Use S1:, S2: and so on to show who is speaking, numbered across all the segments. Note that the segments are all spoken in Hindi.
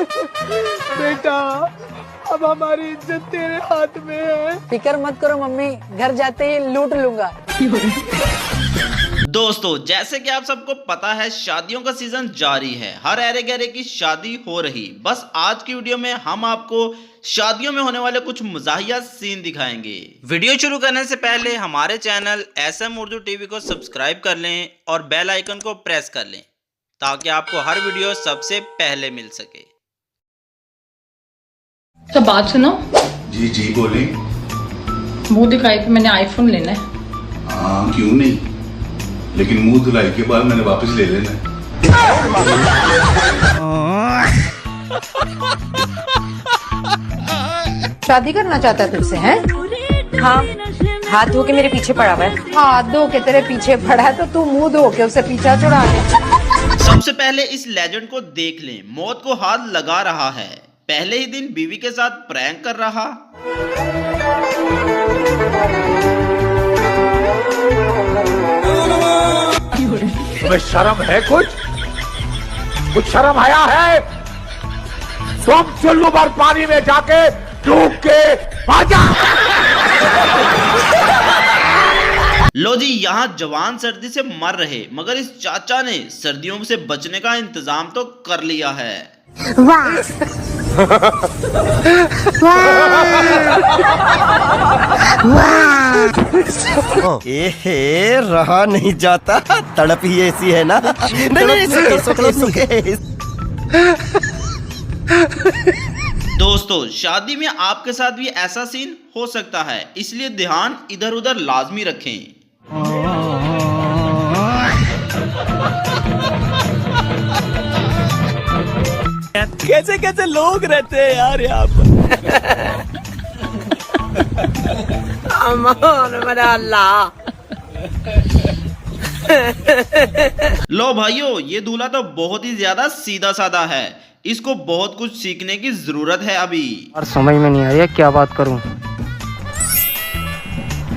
S1: बेटा अब हमारी इज्जत तेरे हाथ में है।
S2: फिक्र मत करो मम्मी, घर जाते ही लूट लूंगा।
S3: दोस्तों जैसे कि आप सबको पता है शादियों का सीजन जारी है, हर ऐरे गहरे की शादी हो रही। बस आज की वीडियो में हम आपको शादियों में होने वाले कुछ मज़ाहिया सीन दिखाएंगे। वीडियो शुरू करने से पहले हमारे चैनल SM उर्दू टीवी को सब्सक्राइब कर लें और बेल आइकन को प्रेस कर लें ताकि आपको हर वीडियो सबसे पहले मिल सके।
S4: तो बात सुनो।
S5: जी जी बोली।
S4: मुंह दिखाई पे मैंने आईफोन लेना है।
S5: हाँ क्यों नहीं, लेकिन मुंह धुलाई के बाद मैंने वापस ले लेना है।
S6: शादी करना चाहता है तुझसे, हैं?
S7: हाँ, हाथ धो के मेरे पीछे पड़ा हुआ है।
S6: हाथ धो के तेरे पीछे पड़ा है तो तू मुंह धो के उसे पीछा छुड़ा ले।
S3: सबसे पहले इस लेजेंड को देख लें, मौत को हाथ लगा रहा है। पहले ही दिन बीवी के साथ प्रैंक कर रहा।
S1: तुम्हें शर्म है? कुछ शर्म आया है? तुम चुल्लू भर पानी में जाके डूब के आ जा।
S3: लो जी, यहाँ जवान सर्दी से मर रहे मगर इस चाचा ने सर्दियों से बचने का इंतजाम तो कर लिया है।
S8: रहा नहीं जाता, तड़प ही ऐसी है ना। नहीं, सुके।
S3: दोस्तों शादी में आपके साथ भी ऐसा सीन हो सकता है, इसलिए ध्यान इधर उधर लाजमी रखें।
S8: कैसे कैसे लोग रहते हैं यार यहाँ पर। अल्लाह।
S3: लो भाइयों, ये दूल्हा तो बहुत ही ज्यादा सीधा साधा है, इसको बहुत कुछ सीखने की जरूरत है अभी।
S9: और समझ में नहीं आ रही क्या बात करूं।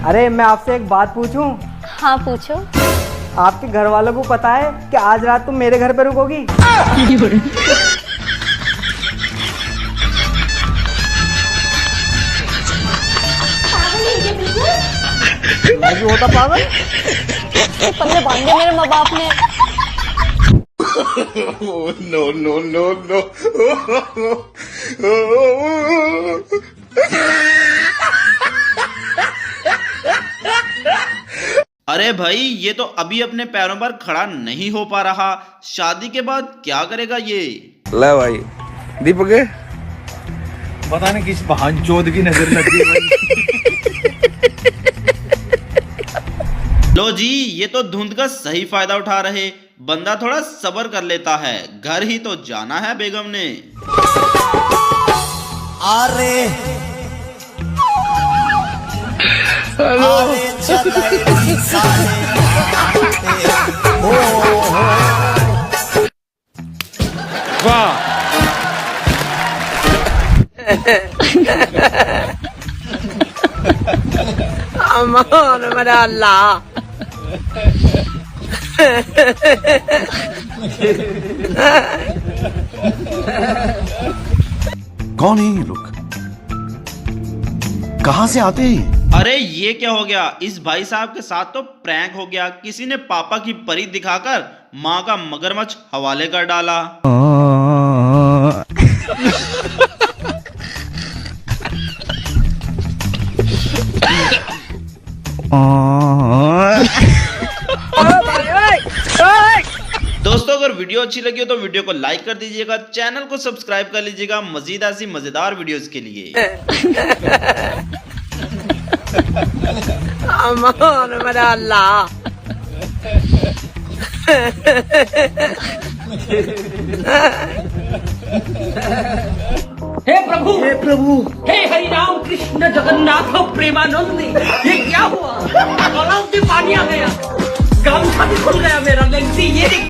S10: अरे मैं आपसे एक बात पूछूं?
S7: हाँ पूछो।
S10: आपके घर वालों को पता है कि आज रात तुम मेरे घर पे रुकोगी?
S7: मैं भी होता पागल। पल्ले बांधे मेरे माँ बाप ने।
S5: No no no no.
S3: अरे भाई, ये तो अभी अपने पैरों पर खड़ा नहीं हो पा रहा, शादी के बाद क्या करेगा ये?
S8: ले भाई दीपक,
S1: पता नहीं किस बहानचोद की नजर लगी है।
S3: लो जी, ये तो धुंध का सही फायदा उठा रहे। बंदा थोड़ा सब्र कर लेता है, घर ही तो जाना है बेगम ने।
S8: अरे
S1: वाह।
S8: अल्लाह।
S5: कौन है ये लोग? कहाँ से आते हैं?
S3: अरे ये क्या हो गया, इस भाई साहब के साथ तो प्रैंक हो गया। किसी ने पापा की परी दिखाकर माँ का मगरमच्छ हवाले कर डाला। दोस्तों अगर वीडियो अच्छी लगी हो तो वीडियो को लाइक कर दीजिएगा, चैनल को सब्सक्राइब कर लीजिएगा मजीद ऐसी मजेदार वीडियोस के लिए।
S8: अल्लाह।
S4: हे प्रभु, हे प्रभु, हे हरि राम कृष्ण जगन्नाथ प्रेमानंद, ये क्या हुआ? गलाव से पानी आ गया, गमछा भी खुल गया मेरा। लेंसी ये